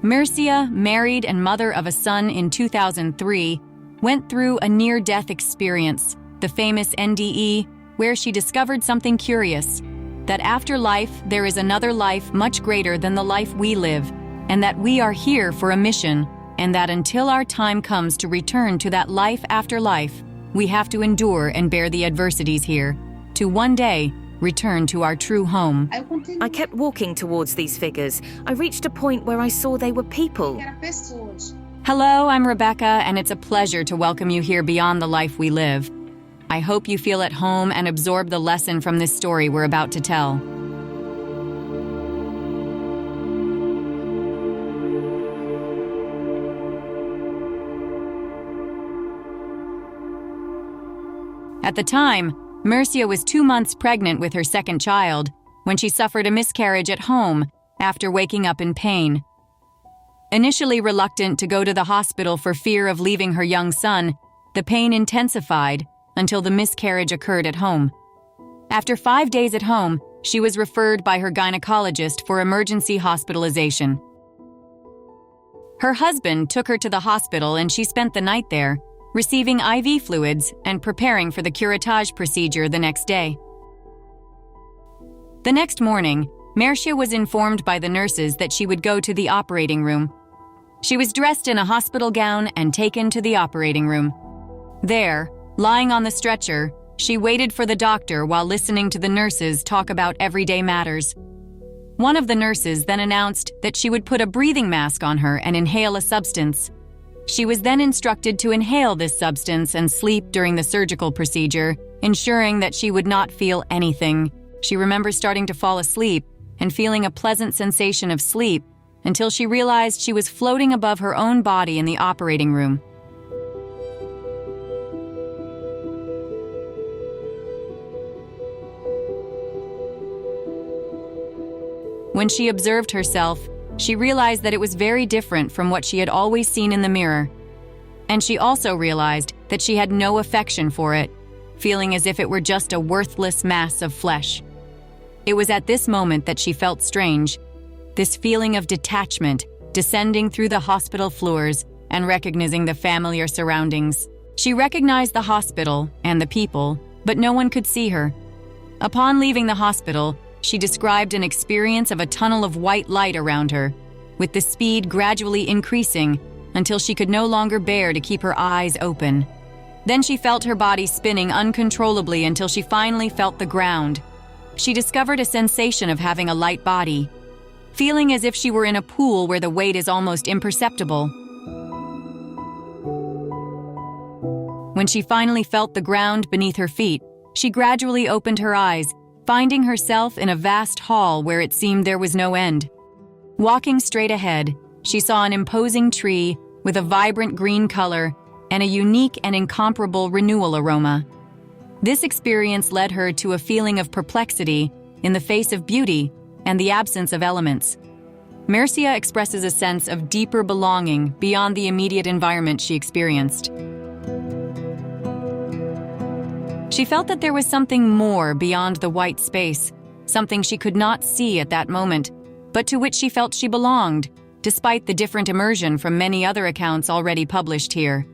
Mircea, married and mother of a son in 2003, went through a near-death experience, the famous NDE, where she discovered something curious, that after life there is another life much greater than the life we live, and that we are here for a mission, and that until our time comes to return to that life after life, we have to endure and bear the adversities here, to one day return to our true home. I kept walking towards these figures. I reached a point where I saw they were people. Hello, I'm Rebecca, and it's a pleasure to welcome you here beyond the life we live. I hope you feel at home and absorb the lesson from this story we're about to tell. At the time, Mircea was 2 months pregnant with her second child when she suffered a miscarriage at home after waking up in pain. Initially reluctant to go to the hospital for fear of leaving her young son, the pain intensified until the miscarriage occurred at home. After 5 days at home, she was referred by her gynecologist for emergency hospitalization. Her husband took her to the hospital and she spent the night there, receiving IV fluids and preparing for the curettage procedure the next day. The next morning, Mircea was informed by the nurses that she would go to the operating room. She was dressed in a hospital gown and taken to the operating room. There, lying on the stretcher, she waited for the doctor while listening to the nurses talk about everyday matters. One of the nurses then announced that she would put a breathing mask on her and inhale a substance. She was then instructed to inhale this substance and sleep during the surgical procedure, ensuring that she would not feel anything. She remembers starting to fall asleep and feeling a pleasant sensation of sleep until she realized she was floating above her own body in the operating room. When she observed herself, she realized that it was very different from what she had always seen in the mirror. And she also realized that she had no affection for it, feeling as if it were just a worthless mass of flesh. It was at this moment that she felt strange, this feeling of detachment descending through the hospital floors and recognizing the familiar surroundings. She recognized the hospital and the people, but no one could see her. Upon leaving the hospital, she described an experience of a tunnel of white light around her, with the speed gradually increasing until she could no longer bear to keep her eyes open. Then she felt her body spinning uncontrollably until she finally felt the ground. She discovered a sensation of having a light body, feeling as if she were in a pool where the weight is almost imperceptible. When she finally felt the ground beneath her feet, she gradually opened her eyes, finding herself in a vast hall where it seemed there was no end. Walking straight ahead, she saw an imposing tree with a vibrant green color and a unique and incomparable renewal aroma. This experience led her to a feeling of perplexity in the face of beauty and the absence of elements. Mircea expresses a sense of deeper belonging beyond the immediate environment she experienced. She felt that there was something more beyond the white space, something she could not see at that moment, but to which she felt she belonged, despite the different immersion from many other accounts already published here.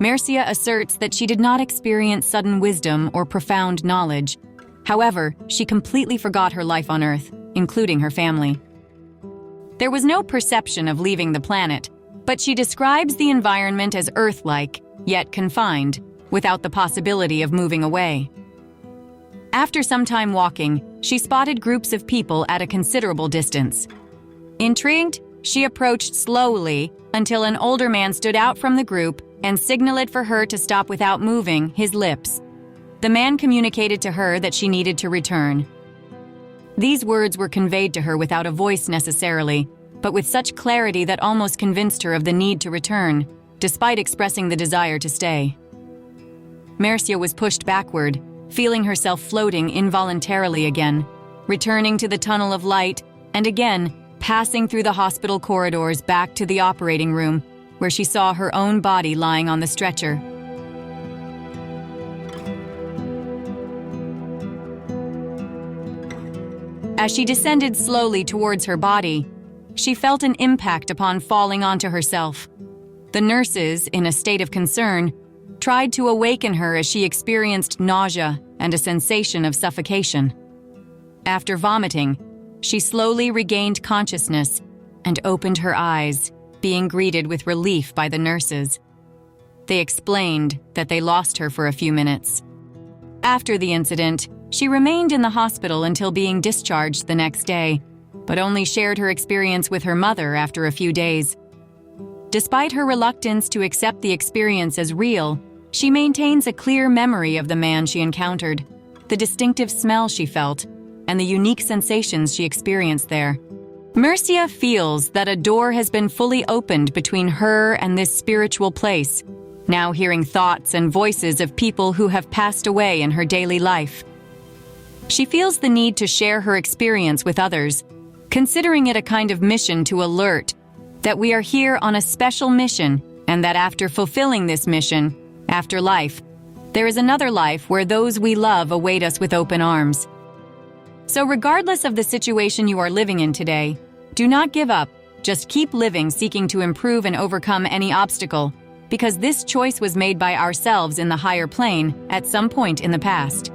Mircea asserts that she did not experience sudden wisdom or profound knowledge. However, she completely forgot her life on Earth, including her family. There was no perception of leaving the planet, but she describes the environment as Earth-like, yet confined, without the possibility of moving away. After some time walking, she spotted groups of people at a considerable distance. Intrigued, she approached slowly until an older man stood out from the group and signaled for her to stop without moving his lips. The man communicated to her that she needed to return. These words were conveyed to her without a voice necessarily, but with such clarity that almost convinced her of the need to return, despite expressing the desire to stay. Mircea was pushed backward, feeling herself floating involuntarily again, returning to the tunnel of light, and again, passing through the hospital corridors back to the operating room, where she saw her own body lying on the stretcher. As she descended slowly towards her body, she felt an impact upon falling onto herself. The nurses, in a state of concern, tried to awaken her as she experienced nausea and a sensation of suffocation. After vomiting, she slowly regained consciousness and opened her eyes, being greeted with relief by the nurses. They explained that they lost her for a few minutes. After the incident, she remained in the hospital until being discharged the next day, but only shared her experience with her mother after a few days. Despite her reluctance to accept the experience as real, she maintains a clear memory of the man she encountered, the distinctive smell she felt, and the unique sensations she experienced there. Mercia feels that a door has been fully opened between her and this spiritual place, now hearing thoughts and voices of people who have passed away in her daily life. She feels the need to share her experience with others, considering it a kind of mission to alert that we are here on a special mission, and that after fulfilling this mission, after life, there is another life where those we love await us with open arms. So regardless of the situation you are living in today, do not give up. Just keep living, seeking to improve and overcome any obstacle, because this choice was made by ourselves in the higher plane at some point in the past.